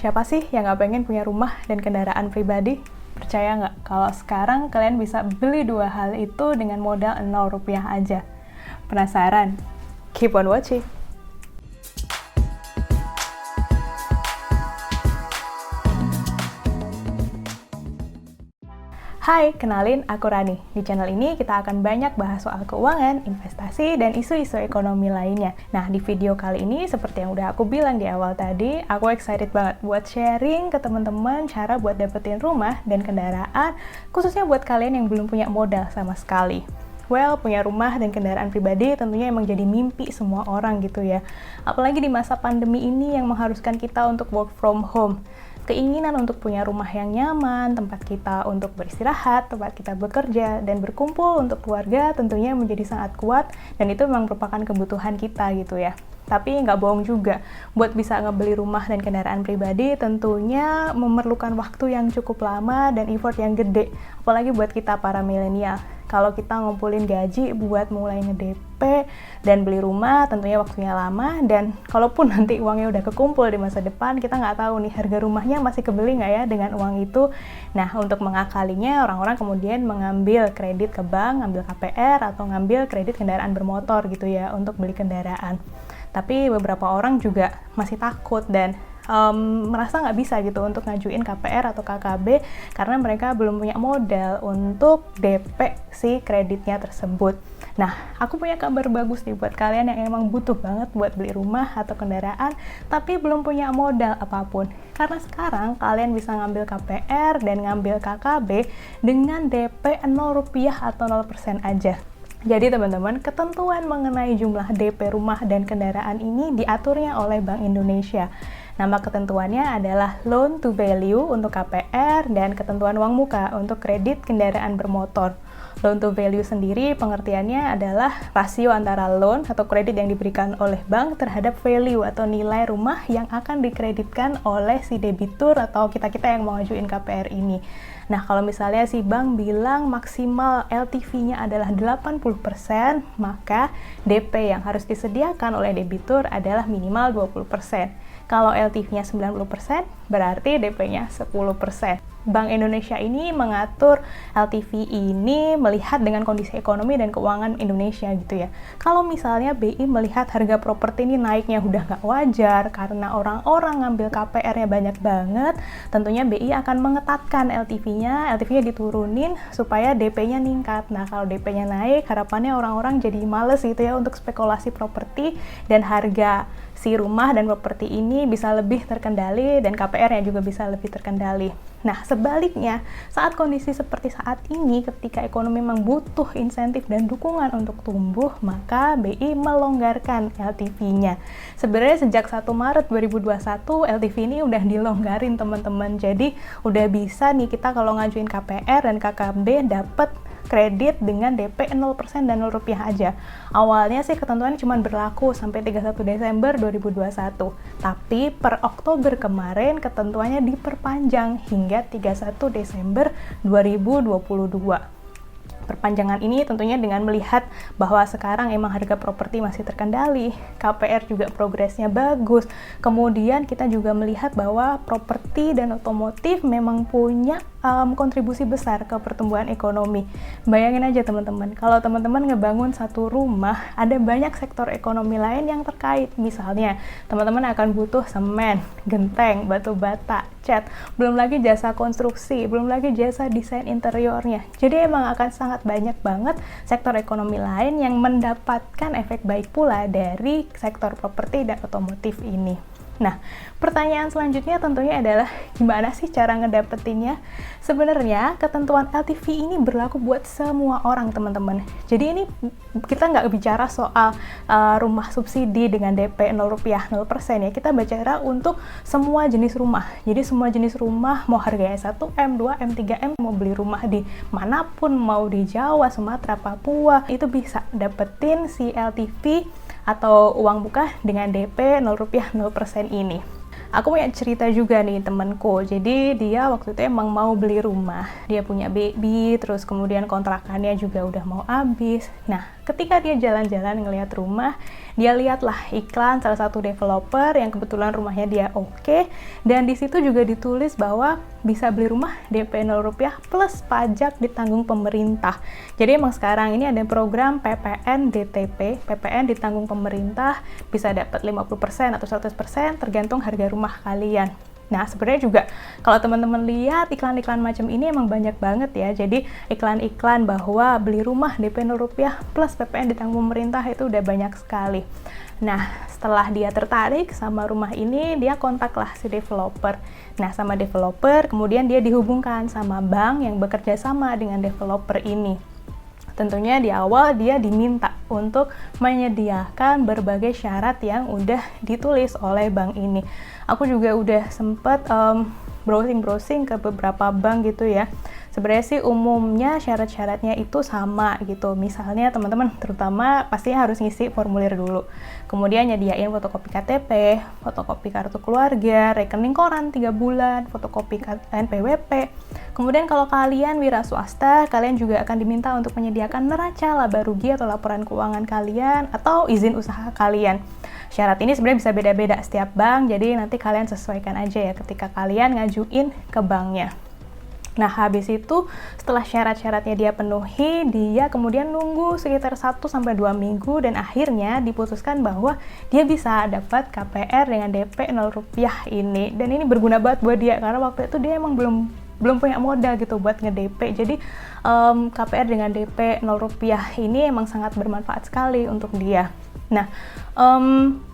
Siapa sih yang nggak pengen punya rumah dan kendaraan pribadi? Percaya nggak kalau sekarang kalian bisa beli dua hal itu dengan modal 0 rupiah aja? Penasaran? Keep on watching! Hai, kenalin aku Rani. Di channel ini kita akan banyak bahas soal keuangan, investasi, dan isu-isu ekonomi lainnya. Nah, di video kali ini, seperti yang udah aku bilang di awal tadi, aku excited banget buat sharing ke teman-teman cara buat dapetin rumah dan kendaraan, khususnya buat kalian yang belum punya modal sama sekali. Well, punya rumah dan kendaraan pribadi tentunya emang jadi mimpi semua orang gitu ya. Apalagi di masa pandemi ini yang mengharuskan kita untuk work from home. Keinginan untuk punya rumah yang nyaman, tempat kita untuk beristirahat, tempat kita bekerja, dan berkumpul untuk keluarga tentunya menjadi sangat kuat, dan itu memang merupakan kebutuhan kita gitu ya. Tapi nggak bohong juga, buat bisa ngebeli rumah dan kendaraan pribadi tentunya memerlukan waktu yang cukup lama dan effort yang gede, apalagi buat kita para milenial. Kalau kita ngumpulin gaji buat mulai nge-DP dan beli rumah, tentunya waktunya lama, dan kalaupun nanti uangnya udah kekumpul di masa depan, kita nggak tahu nih harga rumahnya masih kebeli nggak ya dengan uang itu. Nah, untuk mengakalinya, orang-orang kemudian mengambil kredit ke bank, ngambil KPR, atau ngambil kredit kendaraan bermotor gitu ya, untuk beli kendaraan. Tapi beberapa orang juga masih takut dan merasa nggak bisa gitu untuk ngajuin KPR atau KKB karena mereka belum punya modal untuk DP si kreditnya tersebut. Nah, aku punya kabar bagus nih buat kalian yang emang butuh banget buat beli rumah atau kendaraan tapi belum punya modal apapun. Karena sekarang kalian bisa ngambil KPR dan ngambil KKB dengan DP 0 rupiah atau 0% aja. Jadi teman-teman, ketentuan mengenai jumlah DP rumah dan kendaraan ini diaturnya oleh Bank Indonesia. Nama ketentuannya adalah loan to value untuk KPR dan ketentuan uang muka untuk kredit kendaraan bermotor. Loan to value sendiri pengertiannya adalah rasio antara loan atau kredit yang diberikan oleh bank terhadap value atau nilai rumah yang akan dikreditkan oleh si debitur atau kita-kita yang mau ngajuin KPR ini. Nah, kalau misalnya si bank bilang maksimal LTV-nya adalah 80%, maka DP yang harus disediakan oleh debitur adalah minimal 20%. Kalau LTV-nya 90%, berarti DP-nya 10%. Bank Indonesia ini mengatur LTV ini melihat dengan kondisi ekonomi dan keuangan Indonesia gitu ya. Kalau misalnya BI melihat harga properti ini naiknya udah nggak wajar karena orang-orang ngambil KPR-nya banyak banget, tentunya BI akan mengetatkan LTV-nya diturunin supaya DP-nya meningkat. Nah, kalau DP-nya naik, harapannya orang-orang jadi males gitu ya untuk spekulasi properti dan harga si rumah dan properti ini bisa lebih terkendali dan KPR-nya juga bisa lebih terkendali. Nah, sebaliknya, saat kondisi seperti saat ini, ketika ekonomi memang butuh insentif dan dukungan untuk tumbuh, maka BI melonggarkan LTV-nya. Sebenarnya sejak 1 Maret 2021, LTV ini udah dilonggarin teman-teman. Jadi, udah bisa nih kita kalau ngajuin KPR dan KKB dapat kredit dengan DP 0% dan 0 rupiah aja. Awalnya sih ketentuan cuma berlaku sampai 31 Desember 2021. Tapi per Oktober kemarin ketentuannya diperpanjang hingga 31 Desember 2022. Perpanjangan ini tentunya dengan melihat bahwa sekarang emang harga properti masih terkendali, KPR juga progresnya bagus, kemudian kita juga melihat bahwa properti dan otomotif memang punya kontribusi besar ke pertumbuhan ekonomi. Bayangin aja teman-teman, kalau teman-teman ngebangun satu rumah, ada banyak sektor ekonomi lain yang terkait. Misalnya, teman-teman akan butuh semen, genteng, batu bata, cat, belum lagi jasa konstruksi, belum lagi jasa desain interiornya. Jadi emang akan sangat banyak banget sektor ekonomi lain yang mendapatkan efek baik pula dari sektor properti dan otomotif ini. Nah, pertanyaan selanjutnya tentunya adalah gimana sih cara ngedapetinnya? Sebenarnya ketentuan LTV ini berlaku buat semua orang teman-teman. Jadi ini kita nggak bicara soal rumah subsidi dengan DP 0 rupiah 0% ya. Kita bicara untuk semua jenis rumah. Jadi semua jenis rumah mau harganya 1M, 2M, 3M, mau beli rumah di manapun, mau di Jawa, Sumatera, Papua, itu bisa dapetin si LTV atau uang muka dengan DP 0 rupiah 0% ini. Aku punya cerita juga nih temanku. Jadi dia waktu itu emang mau beli rumah. Dia punya baby, terus kemudian kontrakannya juga udah mau habis. Nah, ketika dia jalan-jalan ngelihat rumah, dia lihatlah iklan salah satu developer yang kebetulan rumahnya dia oke, dan di situ juga ditulis bahwa bisa beli rumah DP 0 rupiah plus pajak ditanggung pemerintah. Jadi emang sekarang ini ada program PPN DTP, PPN ditanggung pemerintah, bisa dapat 50% atau 100% tergantung harga rumah kalian. Nah, sebenarnya juga kalau teman-teman lihat iklan-iklan macam ini emang banyak banget ya. Jadi iklan-iklan bahwa beli rumah DP 0 rupiah plus PPN ditanggung pemerintah itu udah banyak sekali. Nah, setelah dia tertarik sama rumah ini, dia kontaklah si developer. Nah, sama developer, kemudian dia dihubungkan sama bank yang bekerja sama dengan developer ini. Tentunya di awal dia diminta untuk menyediakan berbagai syarat yang udah ditulis oleh bank ini. Aku juga udah sempet browsing ke beberapa bank gitu ya. Sebenarnya sih umumnya syarat-syaratnya itu sama gitu. Misalnya teman-teman terutama pasti harus ngisi formulir dulu. Kemudian nyediain fotokopi KTP, fotokopi kartu keluarga, rekening koran 3 bulan, fotokopi NPWP. Kemudian kalau kalian wira swasta, kalian juga akan diminta untuk menyediakan neraca laba rugi atau laporan keuangan kalian atau izin usaha kalian. Syarat ini sebenarnya bisa beda-beda setiap bank, jadi nanti kalian sesuaikan aja ya ketika kalian ngajuin ke banknya. Nah, habis itu setelah syarat-syaratnya dia penuhi, dia kemudian nunggu sekitar 1-2 minggu dan akhirnya diputuskan bahwa dia bisa dapat KPR dengan DP 0 rupiah ini. Dan ini berguna banget buat dia karena waktu itu dia emang belum punya modal gitu buat nge-DP. Jadi KPR dengan DP 0 rupiah ini emang sangat bermanfaat sekali untuk dia. Nah,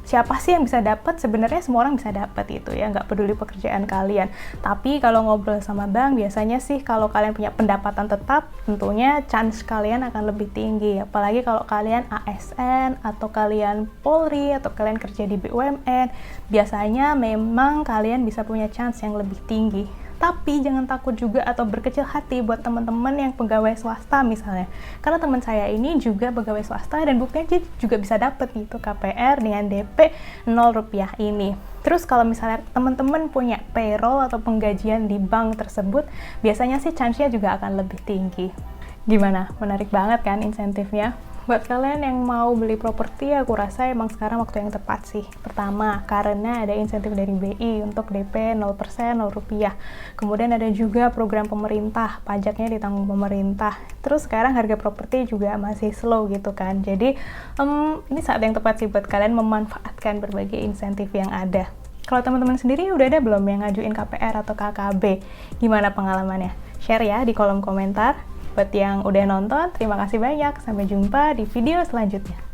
siapa sih yang bisa dapat? Sebenarnya semua orang bisa dapat itu ya, nggak peduli pekerjaan kalian. Tapi kalau ngobrol sama bank, biasanya sih kalau kalian punya pendapatan tetap, tentunya chance kalian akan lebih tinggi. Apalagi kalau kalian ASN, atau kalian Polri, atau kalian kerja di BUMN, biasanya memang kalian bisa punya chance yang lebih tinggi. Tapi jangan takut juga atau berkecil hati buat teman-teman yang pegawai swasta misalnya. Karena teman saya ini juga pegawai swasta dan buktinya dia juga bisa dapet gitu KPR dengan DP 0 rupiah ini. Terus kalau misalnya teman-teman punya payroll atau penggajian di bank tersebut, biasanya sih chance-nya juga akan lebih tinggi. Gimana? Menarik banget kan insentifnya? Buat kalian yang mau beli properti, aku rasa emang sekarang waktu yang tepat sih. Pertama, karena ada insentif dari BI untuk DP 0%, 0 rupiah. Kemudian ada juga program pemerintah, pajaknya ditanggung pemerintah. Terus sekarang harga properti juga masih slow gitu kan. Jadi, ini saat yang tepat sih buat kalian memanfaatkan berbagai insentif yang ada. Kalau teman-teman sendiri udah ada belum yang ngajuin KPR atau KKB? Gimana pengalamannya? Share ya di kolom komentar. Buat yang udah nonton, terima kasih banyak. Sampai jumpa di video selanjutnya.